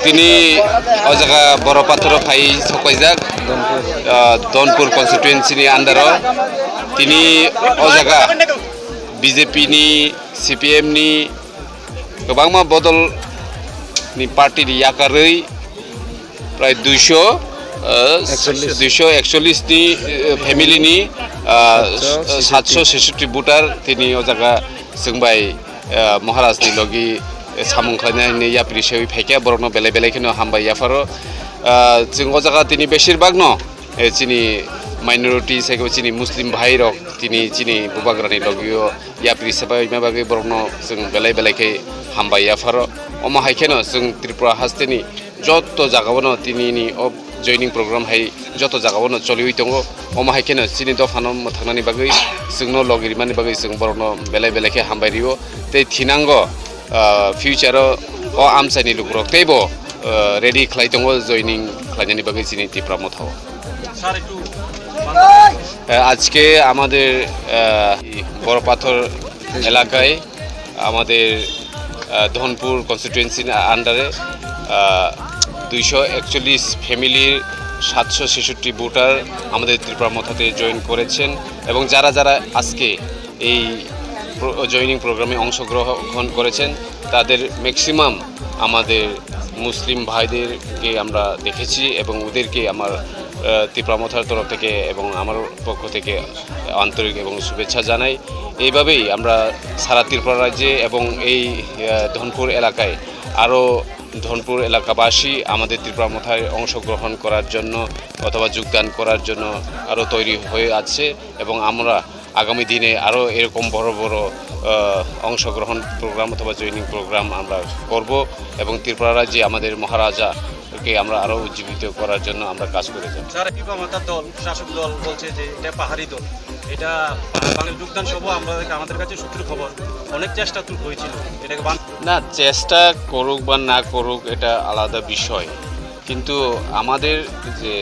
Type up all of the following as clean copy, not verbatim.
তিনি ও জায়গা বড় পাথর ফাই সকাইজাক ধনপুর কনস্টিটুয়েন্সিनि आन्दाराव তিনি ও জায়গা বিজেপিनि সিপিএমनि गोबां मा बदलनि पार्टीनि याकारै प्राय 241 फेमिलिनि 766 भोटार তিনি ও জায়গা जोंबाय महाराजनि लगी सामुं खालामनानै याप्रि सेवि फाइका बरनो बेले बेलेखिनो हामबाय याफारो जों ओ जागा तिनि बेसिरभाग न चिनि माइनरिटी सेगो चिनि मुस्लिम भाई रक तिनि चिनि बुबाग्रानि लगियो याप्रि सेबाय माबागे बरनो जों बेले बेलेखे हामबाय याफारो अमा हाइकेनो जों त्रिपुरा हास्तेनि जत जागावनो तिनिनि अ जयनिं प्रोग्राम हाय जत जागावनो चलियो दङो अमा हाइकेनो चिनि दफानो थांनानि बागै जोंनो लगिरिमानि बागै जों बरनो बेले बेलेखे हामबाय रियो ते थिनांगो फ्यूचार आमसानि लुग्रक तेबो रेडी खालाय दङ जयनिं खालायनायनि बागै চিনি त्रिपुरा मथाव আজকে আমাদের বড় পাথর এলাকায় আমাদের ধনপুর কনস্টিটুয়েন্সির আন্ডারে 241 ফ্যামিলির 766 ভোটার আমাদের ত্রিপুরা মথাতে জয়েন করেছেন এবং যারা যারা আজকে এই জয়নিং প্রোগ্রামে অংশগ্রহণ করেছেন তাদের ম্যাক্সিমাম আমাদের মুসলিম ভাইদেরকে আমরা দেখেছি এবং ওদেরকে আমার ত্রিপুরা মথার তরফ থেকে এবং আমার পক্ষ থেকে আন্তরিক এবং শুভেচ্ছা জানাই। এইভাবেই আমরা সারা ত্রিপুরা রাজ্যে এবং এই ধনপুর এলাকায় আরও ধনপুর এলাকাবাসী আমাদের ত্রিপুরা মথায় অংশগ্রহণ করার জন্য অথবা যোগদান করার জন্য আরও তৈরি হয়ে আছে এবং আমরা আগামী দিনে আরও এরকম বড় বড় অংশগ্রহণ প্রোগ্রাম অথবা জয়নিং প্রোগ্রাম আমরা করব এবং ত্রিপুরা রাজ্যে আমাদের মহারাজাকে আমরা আরও উজ্জীবিত করার জন্য আমরা কাজ করে যাব। স্যার ত্রিপুরা মথার দল শাসক দল বলছে যে এটা পাহাড়ি দল, এটা বাঙালির যোগদান সহ আমাদের কাছে সূত্রের খবর অনেক চেষ্টা হয়েছিল এটাকে না চেষ্টা করুক বা না করুক এটা আলাদা বিষয়, কিন্তু আমাদের যে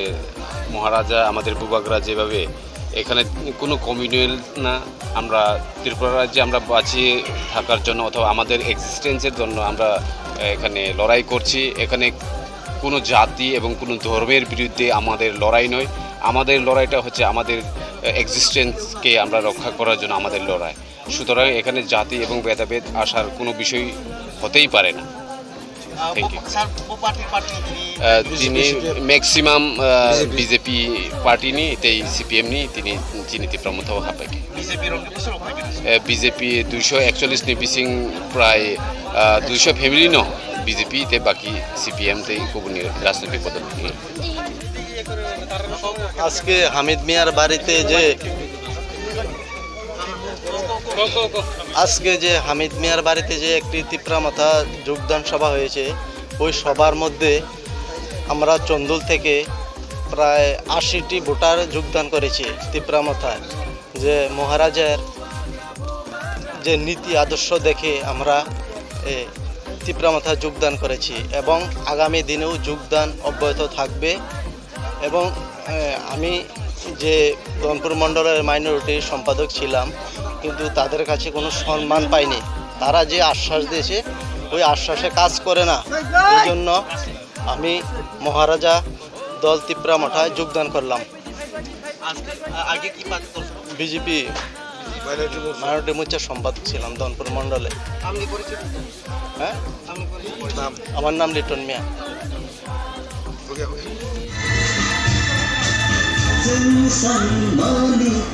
মহারাজা আমাদের বুবাগরা যেভাবে এখানে কোনো কমিউনাল না, আমরা ত্রিপুরা রাজ্যে আমরা বাঁচিয়ে থাকার জন্য অথবা আমাদের এক্সিস্টেন্সের জন্য আমরা এখানে লড়াই করছি। এখানে কোনো জাতি এবং কোনো ধর্মের বিরুদ্ধে আমাদের লড়াই নয়, আমাদের লড়াইটা হচ্ছে আমাদের এক্সিস্টেন্সকে আমরা রক্ষা করার জন্য আমাদের লড়াই। সুতরাং এখানে জাতি এবং ভেদাভেদ আসার কোনো বিষয় হতেই পারে না। Thank you. তিনি ম্যাক্সিমাম বিজেপি পার্টিনি তেই সিপিএমনি তিনি চিনি ত্রিপুরা মথাও হাপাইকে বিজেপি 241 नि बिसिं प्राय 200 फेमिली न বিজেপি তে বাকি সিপিএম তে গুবুনি রাজনৈতিক পদক। আজকে হামিদ মিয়ার বাড়িতে যে হামিদ মিয়ার বাড়িতে যে একটি ত্রিপুরা মথা যোগদান সভা হয়েছে, ওই সভার মধ্যে আমরা চন্দুল থেকে প্রায় 80টি ভোটার যোগদান করেছি ত্রিপুরা মথায়। যে মহারাজের যে নীতি আদর্শ দেখে আমরা ত্রিপুরা মথায় যোগদান করেছি এবং আগামী দিনেও যোগদান অব্যাহত থাকবে। এবং আমি যে ধনপুর মণ্ডলের মাইনরিটি সম্পাদক ছিলাম, কিন্তু তাদের কাছে কোনো সম্মান পাইনি। তারা যে আশ্বাস দিয়েছে ওই আশ্বাসে কাজ করে না, এই জন্য আমি মহারাজা দল ত্রিপুরা মঠায় যোগদান করলাম। বিজেপি মাইনরিটি মোর্চার সম্পাদক ছিলাম ধনপুর মণ্ডলে। হ্যাঁ, আমার নাম লিটন মিয়া। সম্মানিত